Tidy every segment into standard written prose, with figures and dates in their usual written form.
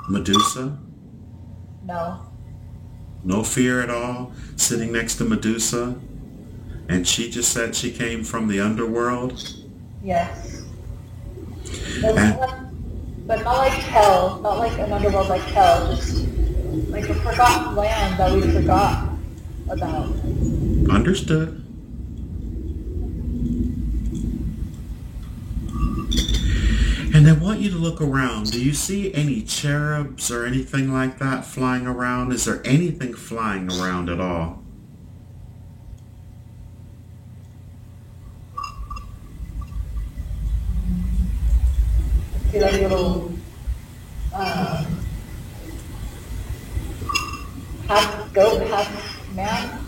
Medusa? No. No fear at all? Sitting next to Medusa? And she just said she came from the underworld? Yes. But And not like hell. Not like an underworld like hell. Just like a forgotten land that we forgot about. understood. And I want you to look around. Do you see any cherubs or anything like that flying around? Is there anything flying around at all? See like little uh, half goat, half man.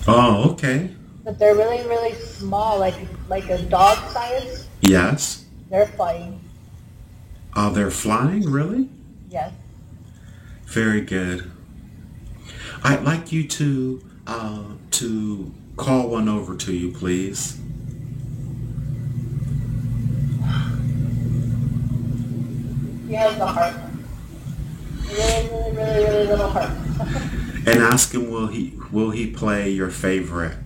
Oh, okay. But they're really, really small, like a dog size. Yes. They're flying. They're flying, really? Yes. Very good. I'd like you to call one over to you, please. He has the heart. Really, really, really, really little heart. And ask him will he play your favorite?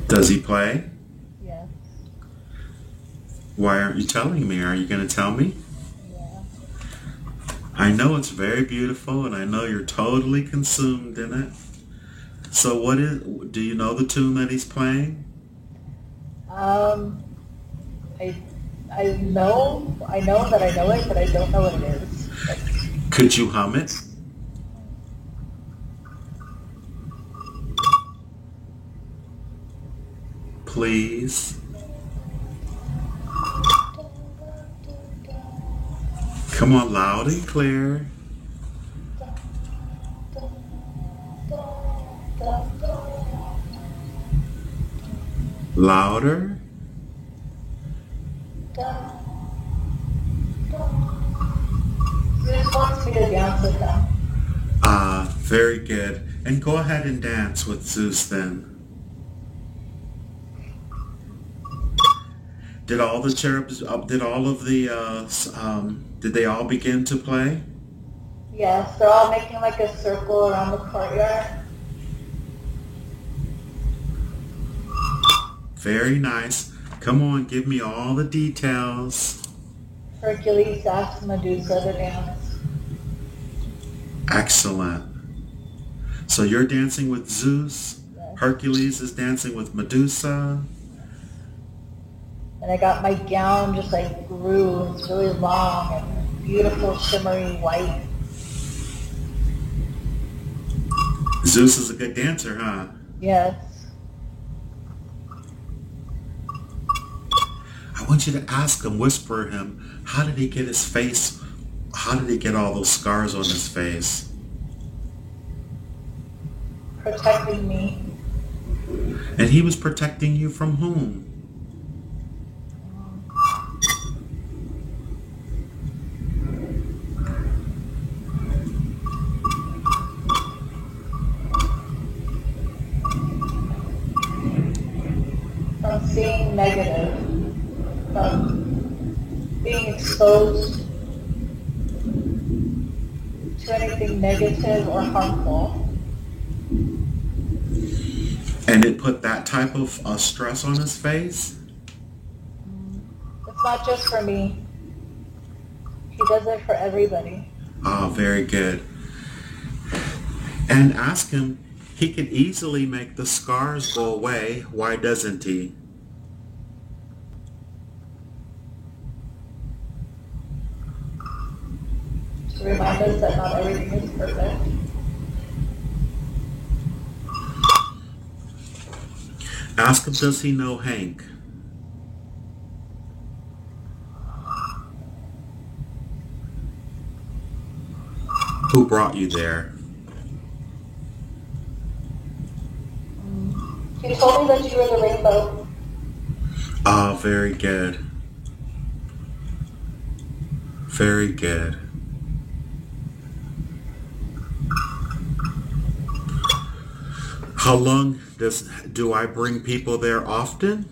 Does he play? Yes. Why aren't you telling me? Are you going to tell me? Yeah. I know it's very beautiful and I know you're totally consumed in it. So do you know the tune that he's playing? Um, I I know that I know it, but I don't know what it is. Like, Could you hum it? Please. Come on, loud and clear. Louder. he just wants me to dance with them. Very good. And go ahead and dance with Zeus then. Did all the cherubs, did all of the, did they all begin to play? Yes, they're all making like a circle around the courtyard. Very nice. Come on, give me all the details. Hercules asks Medusa to dance. Excellent. So you're dancing with Zeus. Yes. Hercules is dancing with Medusa. And I got my gown just like grew. It's really long and beautiful, shimmery white. Zeus is a good dancer, huh? Yes. I want you to ask him, whisper him, how did he get his face? How did he get all those scars on his face? Protecting me. And he was protecting you from whom? From seeing negative, from being exposed to anything negative or harmful. And it put that type of stress on his face? It's not just for me. He does it for everybody. Ah, very good. And ask him, he could easily make the scars go away. Why doesn't he? To remind us that not everything is perfect. Ask him, does he know Hank? Who brought you there? He told me that you were the rainbow. Ah, very good. Very good. How long do I bring people there often?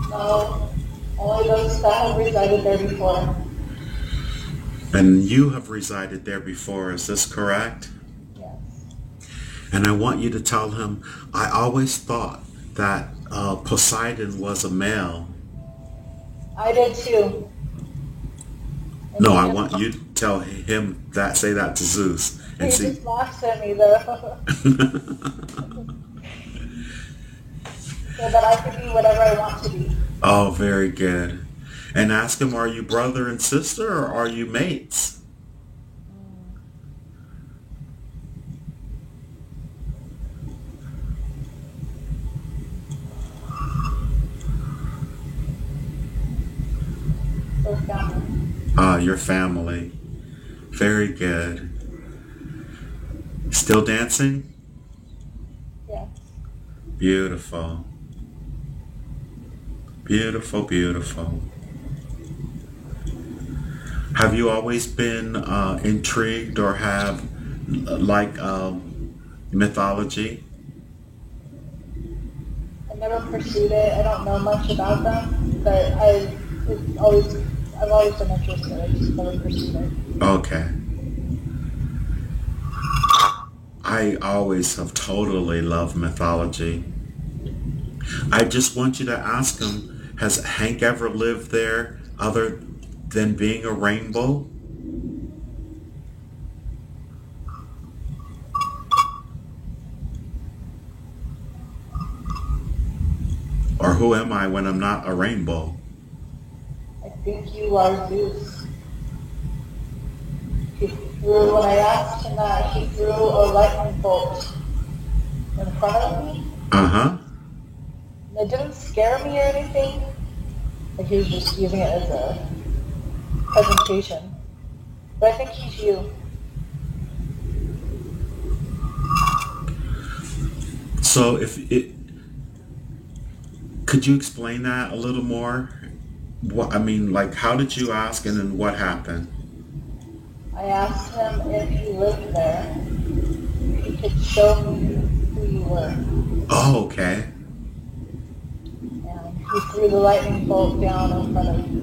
No, only those that have resided there before. And you have resided there before, is this correct? Yes. And I want you to tell him, I always thought that Poseidon was a male. I did too. No, I want you to tell him that, say that to Zeus. And He see. just laughs at me though. So that I can be whatever I want to be. Oh, very good. And ask him, are you brother and sister or are you mates? So family. Ah, your family. Very good. Still dancing? Yeah. Beautiful. Beautiful, beautiful. Have you always been intrigued or have like mythology? I never pursued it. I don't know much about them, but I've always been interested. I just never pursued it. Okay. I always have totally loved mythology. I just want you to ask him, has Hank ever lived there other than being a rainbow? Or who am I when I'm not a rainbow? I think you are Zeus. When I asked him that, he threw a lightning bolt in front of me. Uh-huh. And it didn't scare me or anything. Like he was just using it as a presentation. But I think he's you. So could you explain that a little more? What, I mean, like, how did you ask and then what happened? I asked him if he lived there. If he could show me who you were. Oh, okay. And he threw the lightning bolt down in front of me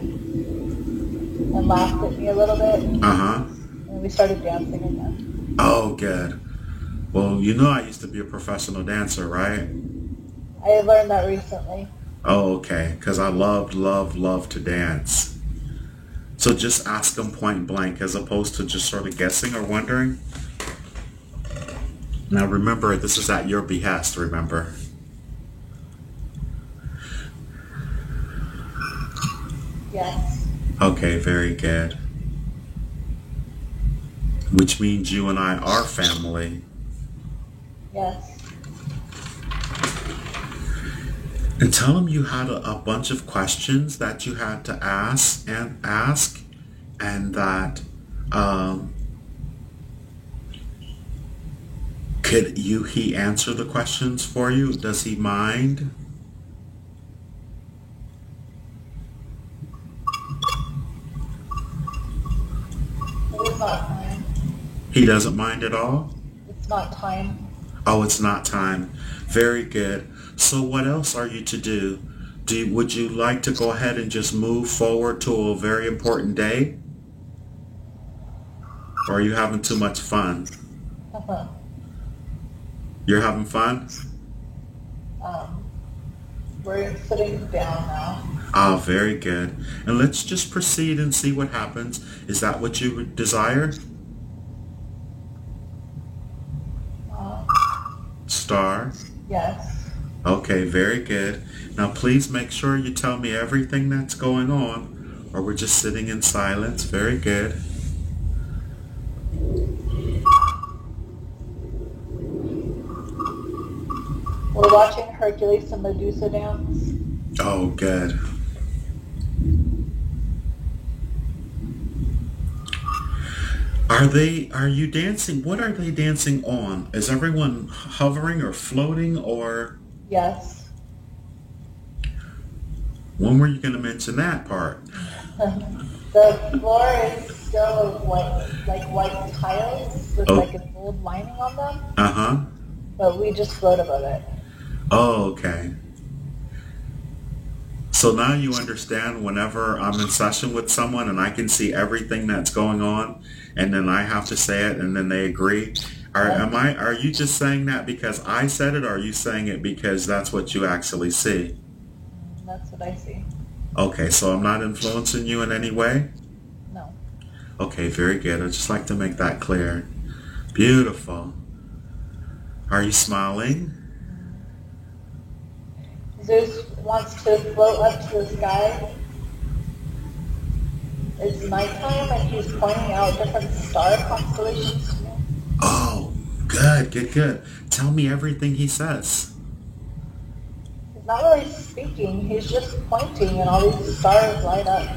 and laughed at me a little bit. Uh-huh. And we started dancing again. Oh, good. Well, you know I used to be a professional dancer, right? I learned that recently. Oh, okay. Because I love to dance. So just ask them point blank as opposed to just sort of guessing or wondering. Now remember, this is at your behest, remember? Yes. Okay, very good. Which means you and I are family. Yes. And tell them you had a bunch of questions that you had to ask, and that could he answer the questions for you? Does he mind? It is not time. He doesn't mind at all? It's not time. Oh, it's not time. Very good. So what else are you to do? Would you like to go ahead and just move forward to a very important day? Or are you having too much fun? Uh-huh. You're having fun? We're sitting down now. Ah, very good. And let's just proceed and see what happens. Is that what you would desire? Star? Yes. Okay, very good. Now please make sure you tell me everything that's going on, or we're just sitting in silence. Very good. We're watching Hercules and Medusa dance. Oh, good. Are you dancing? What are they dancing on? Is everyone hovering or floating or? Yes. When were you going to mention that part? The floor is still white tiles with Oh, like a gold lining on them, uh-huh. but we just float above it. Oh, okay. So now you understand whenever I'm in session with someone and I can see everything that's going on and then I have to say it and then they agree. Yes, Are you just saying that because I said it or are you saying it because that's what you actually see? that's what I see. Okay, so I'm not influencing you in any way? No. Okay, very good. I'd just like to make that clear. Beautiful. Are you smiling? Zeus wants to float up to the sky. It's nighttime and he's pointing out different star constellations to me. Oh, good, good, good. Tell me everything he says. He's not really speaking, he's just pointing and all these stars light up.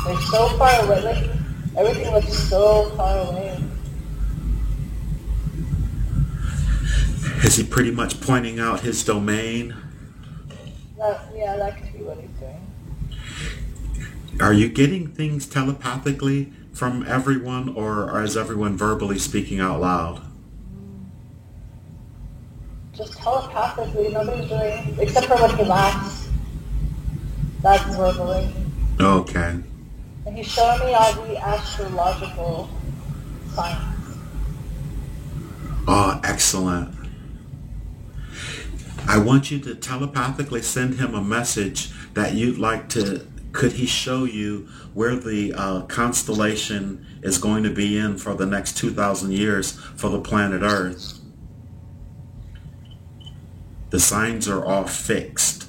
They're so far away, like everything looks so far away. Is he pretty much pointing out his domain? That could be what he's doing. Are you getting things telepathically from everyone or is everyone verbally speaking out loud? Just telepathically, nobody's doing, except for when he laughs. That's verbally. Okay. And he's showing me all the astrological signs. Oh, excellent. I want you to telepathically send him a message that you'd like to, could he show you where the constellation is going to be in for the next 2,000 years for the planet Earth? The signs are all fixed.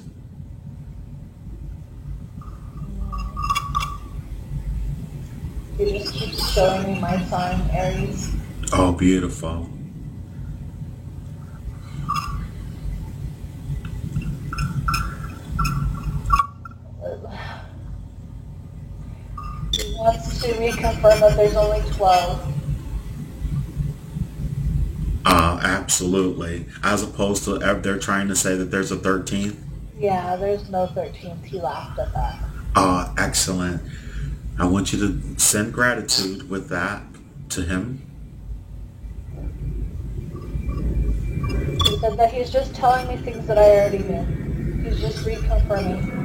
He just keeps showing me my sign, Aries. Oh, beautiful. He wants to reconfirm that there's only 12. Absolutely. As opposed to they're trying to say that there's a 13th. Yeah, there's no 13th. He laughed at that. Excellent. I want you to send gratitude with that to him. He said that he's just telling me things that I already knew. He's just reconfirming.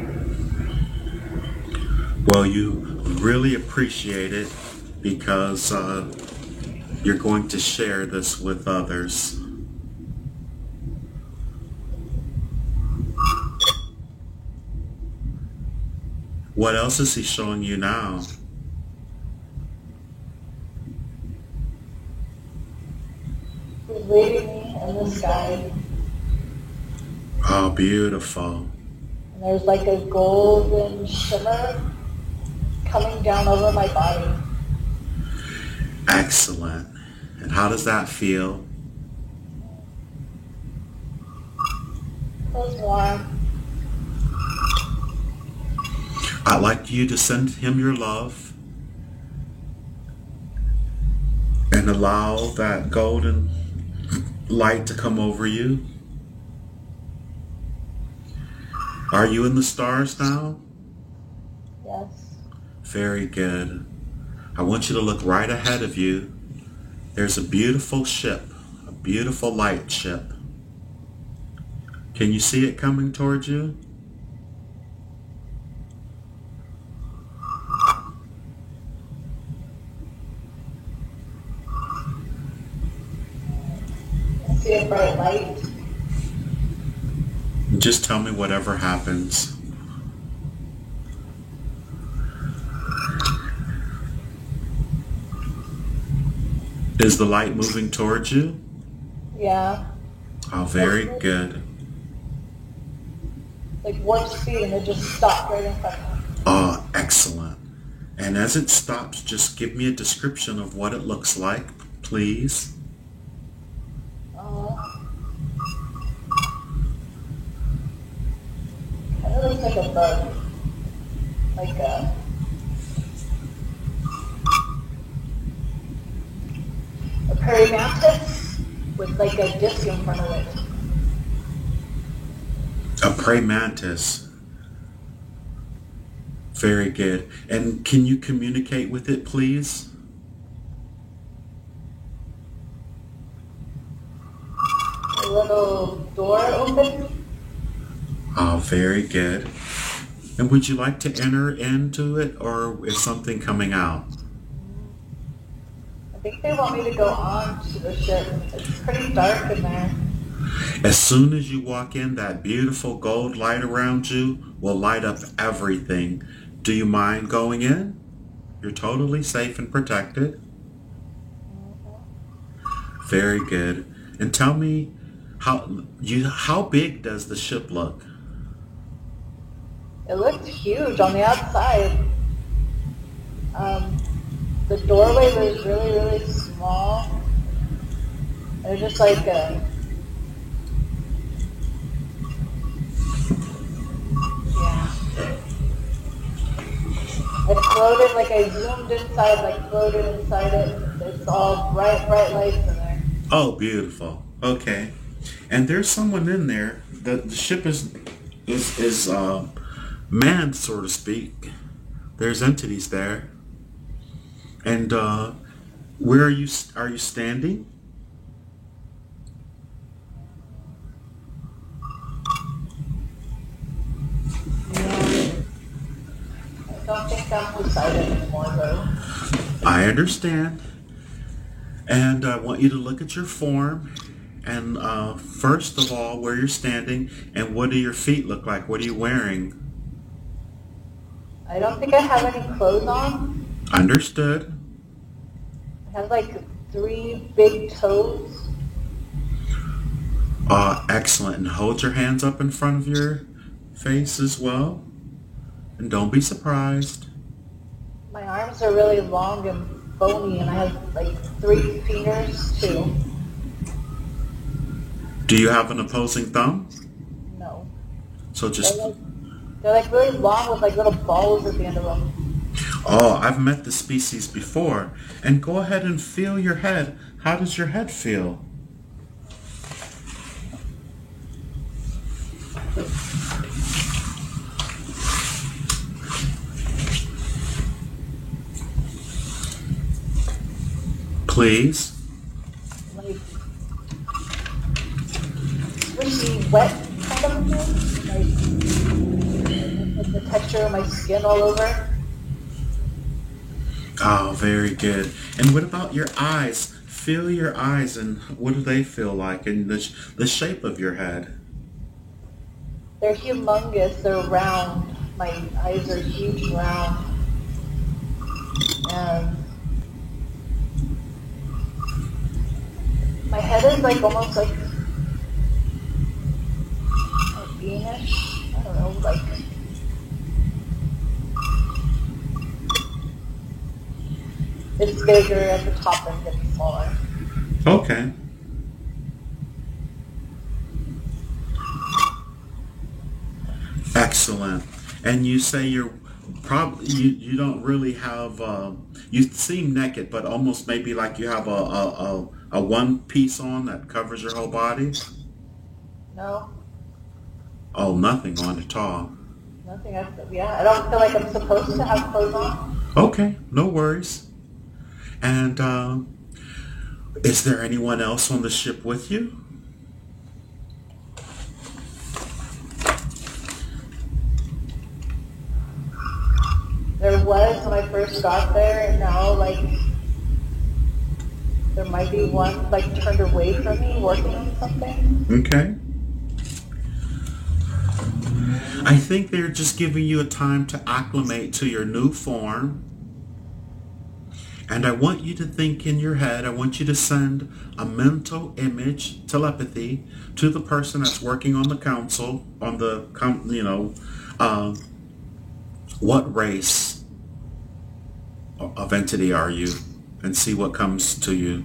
Well, you really appreciate it because you're going to share this with others. What else is he showing you now? He's leading me in the sky. Oh, beautiful. And there's like a golden shimmer coming down over my body. Excellent. And how does that feel? Feels warm. I'd like you to send him your love and allow that golden light to come over you. Are you in the stars now? Yes. Very good. I want you to look right ahead of you. There's a beautiful ship, a beautiful light ship. Can you see it coming towards you? I see a bright light. Just tell me whatever happens. Is the light moving towards you? Yeah. Oh, very good. Like warp speed and it just stopped right in front of me. Oh, excellent. And as it stops, just give me a description of what it looks like, please. Kind of looks like a bug. Like a perimantis with like a disc in front of it. A praying mantis. Very good. And can you communicate with it, please? A little door open. Oh, very good. And would you like to enter into it, or is something coming out? I think they want me to go on to the ship. It's pretty dark in there. As soon as you walk in, that beautiful gold light around you will light up everything. Do you mind going in? You're totally safe and protected. Very good. And tell me, how big does the ship look? It looked huge on the outside. The doorway was really, really small. It was just like a... Yeah. I floated, like I zoomed inside, like floated inside it. It's all bright, bright lights in there. Oh, beautiful. Okay. And there's someone in there. The ship is manned, so to speak. There's entities there. And where are you standing? Yeah. I don't think I'm beside it anymore, though. I understand. And I want you to look at your form. And first of all, where you're standing, and what do your feet look like? What are you wearing? I don't think I have any clothes on. Understood. I have like 3 big toes. Excellent. And hold your hands up in front of your face as well. And don't be surprised. My arms are really long and bony, and I have like 3 fingers too. Do you have an opposing thumb? No. So just... They're like really long with like little balls at the end of them. Oh, I've met the species before. And go ahead and feel your head. How does your head feel? Please. Like squishy, wet kind of thing. Like the texture of my skin all over. Oh, very good. And what about your eyes? Feel your eyes, and what do they feel like, and the shape of your head? They're humongous. They're round. My eyes are huge and round. And my head is like almost like greenish. I don't know, like it's bigger at the top and gets smaller. Okay. Excellent. And you say you're probably you don't really have you seem naked, but almost maybe like you have a one piece on that covers your whole body. No, Oh, nothing on at all. nothing. Yeah, I don't feel like I'm supposed to have clothes on. Okay, no worries. And is there anyone else on the ship with you? There was when I first got there, and now like there might be one like turned away from me working on something. Okay. I think they're just giving you a time to acclimate to your new form. And I want you to think in your head, I want you to send a mental image, telepathy, to the person that's working on the council, on the, what race of entity are you? And see what comes to you.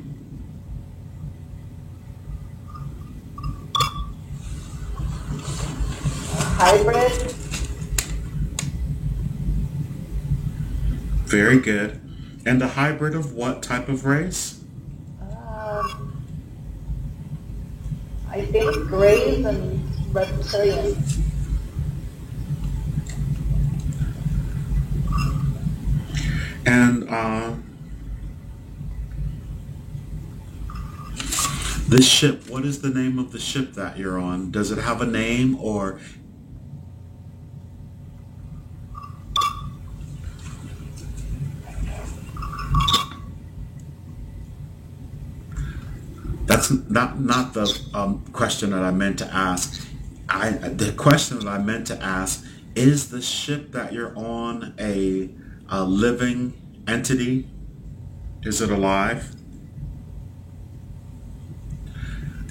Hybrid. Very good. And a hybrid of what type of race? I think grays and reptilian. And this ship, what is the name of the ship that you're on? Does it have a name, or that's not the question that I meant to ask. The question that I meant to ask is the ship that you're on a living entity? Is it alive?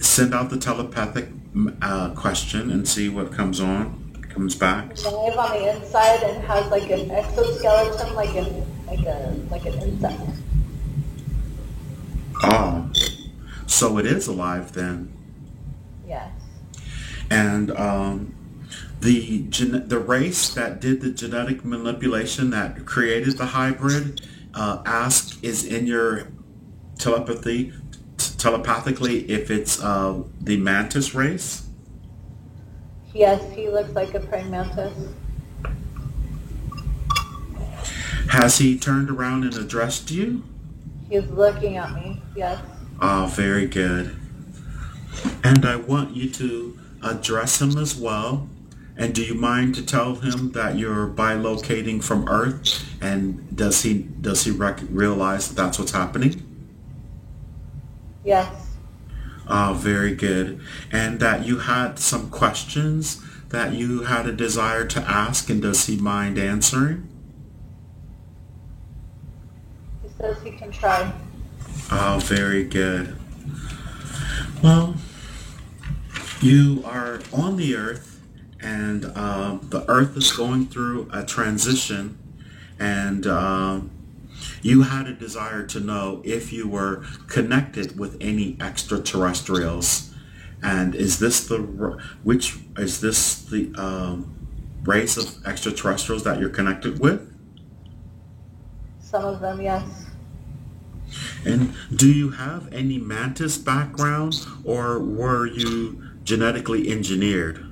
Send out the telepathic question and see what comes back. Alive on the inside and has like an exoskeleton, like an insect. Oh, so it is alive then. Yes. And the race that did the genetic manipulation that created the hybrid, is in your telepathically if it's the mantis race. Yes, he looks like a praying mantis. Has he turned around and addressed you? He's looking at me. Yes. Oh, very good. And I want you to address him as well. And do you mind to tell him that you're bilocating from Earth? And does he realize that that's what's happening? Yes. Oh, very good. And that you had some questions that you had a desire to ask, and does he mind answering? He says he can try. Oh, very good. Well, you are on the Earth, and the Earth is going through a transition, and you had a desire to know if you were connected with any extraterrestrials. And is this the race of extraterrestrials that you're connected with? Some of them, yes. And do you have any mantis background, or were you genetically engineered?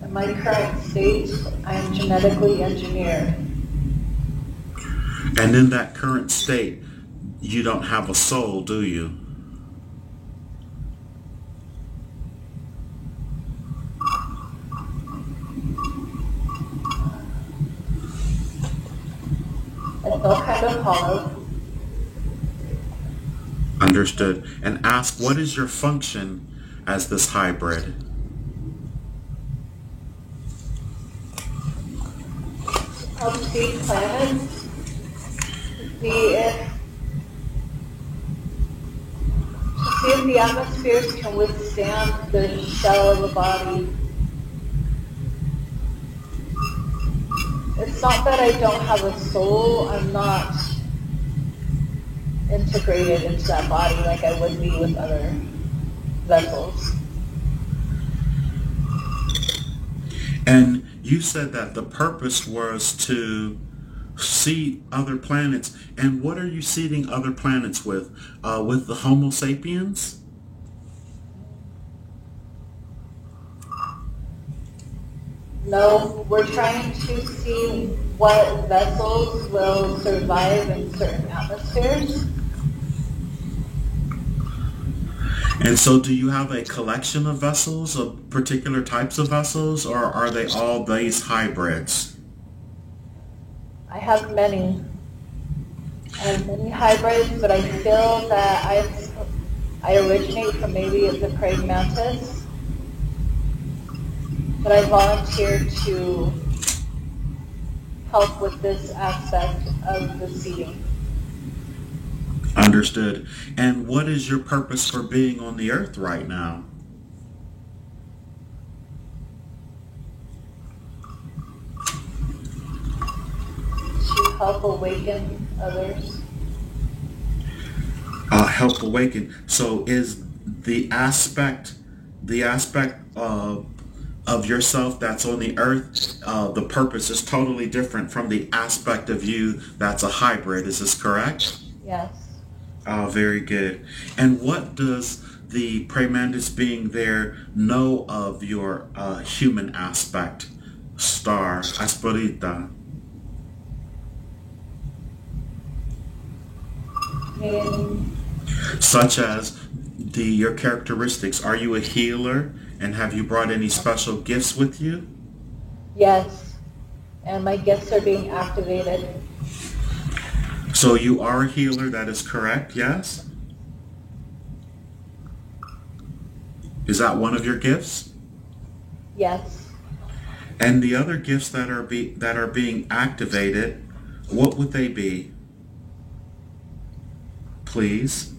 In my current state, I am genetically engineered. And in that current state, you don't have a soul, do you? I feel kind of hollow. Understood. And ask, what is your function as this hybrid? Help see planets, to see if the atmospheres can withstand the shell of a body. It's not that I don't have a soul, I'm not integrated into that body like I would be with other vessels. And you said that the purpose was to see other planets. And what are you seeding other planets with? With the Homo sapiens? No, we're trying to see what vessels will survive in certain atmospheres. And so do you have a collection of vessels, of particular types of vessels, or are they all these hybrids? I have many. I have many hybrids, but I feel that I originate from maybe the praying mantis. But I volunteered to help with this aspect of the seeding. Understood. And what is your purpose for being on the earth right now? To help awaken others. Help awaken. So is the aspect of yourself that's on the earth, the purpose is totally different from the aspect of you that's a hybrid. Is this correct? Yes. Very good. And what does the praying mantis being there know of your human aspect, star, Asporita, mean, such as your characteristics? Are you a healer, and have you brought any special gifts with you? yes, and my gifts are being activated. So you are a healer, that is correct, yes? Is that one of your gifts? Yes, And the other gifts that are being activated, what would they be? Please.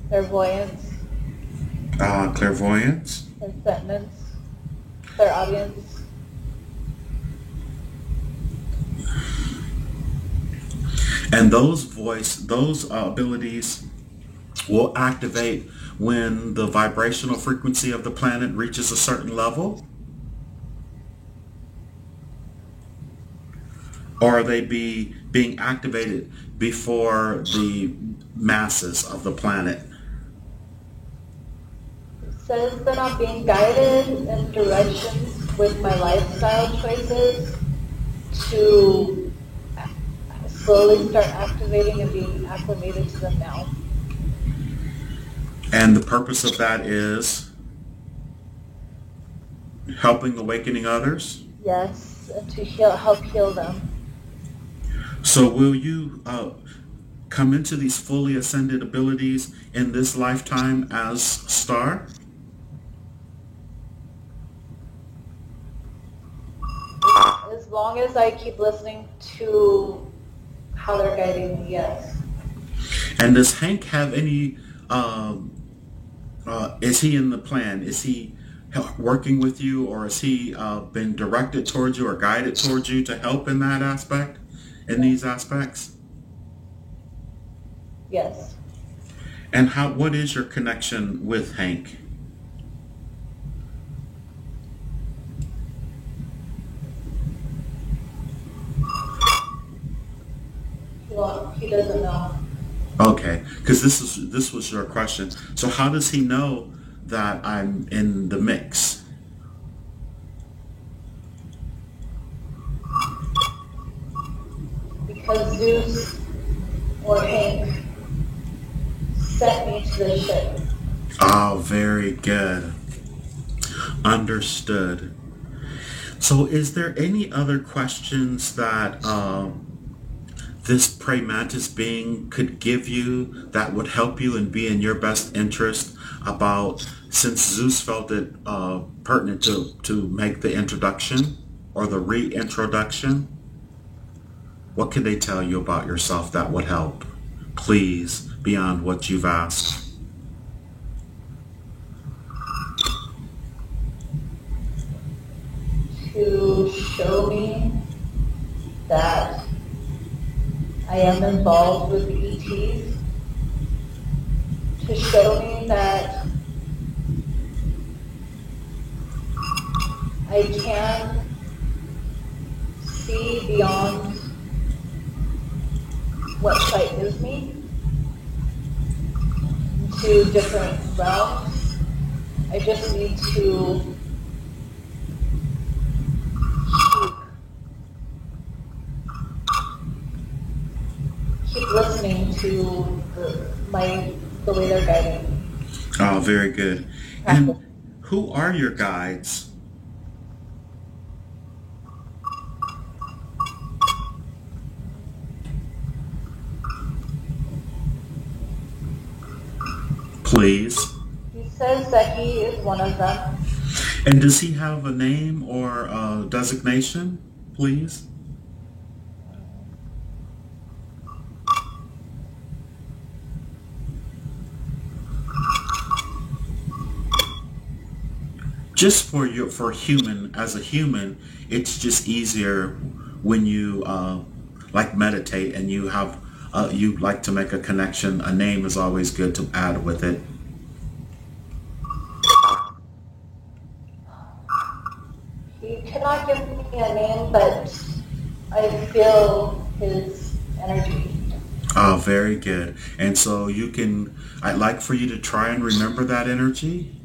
clairvoyance, Clairvoyance. presentence, clairaudience. And those abilities will activate when the vibrational frequency of the planet reaches a certain level? Or are they being activated before the masses of the planet? It says that I'm being guided in directions with my lifestyle choices to slowly start activating and being acclimated to them now. And the purpose of that is helping awakening others? Yes, and to help heal them. So will you come into these fully ascended abilities in this lifetime as Star? As long as I keep listening to how they're guiding me, yes. And does Hank have any, is he in the plan? Is he working with you, or has he been directed towards you or guided towards you to help in that aspect, in these aspects? Yes. And what is your connection with Hank? Well, he doesn't know. Okay, because this was your question. So how does he know that I'm in the mix? Because Zeus or Hank sent me to the ship. Oh, very good. Understood. So is there any other questions that this praying mantis being could give you that would help you and be in your best interest about, since Zeus felt it pertinent to make the introduction or the reintroduction? What can they tell you about yourself that would help? Please, beyond what you've asked. To show me that I am involved with the ETs, to show me that I can see beyond what sight gives me to different realms. I just need to keep listening to the way they're guiding me. Oh, very good. Practice. And who are your guides? Please. He says that he is one of them. And does he have a name or a designation, please? Just for human, as a human, it's just easier when you like meditate and you have you like to make a connection. A name is always good to add with it. He cannot give me a name, but I feel his energy. Oh, very good. And so I'd like for you to try and remember that energy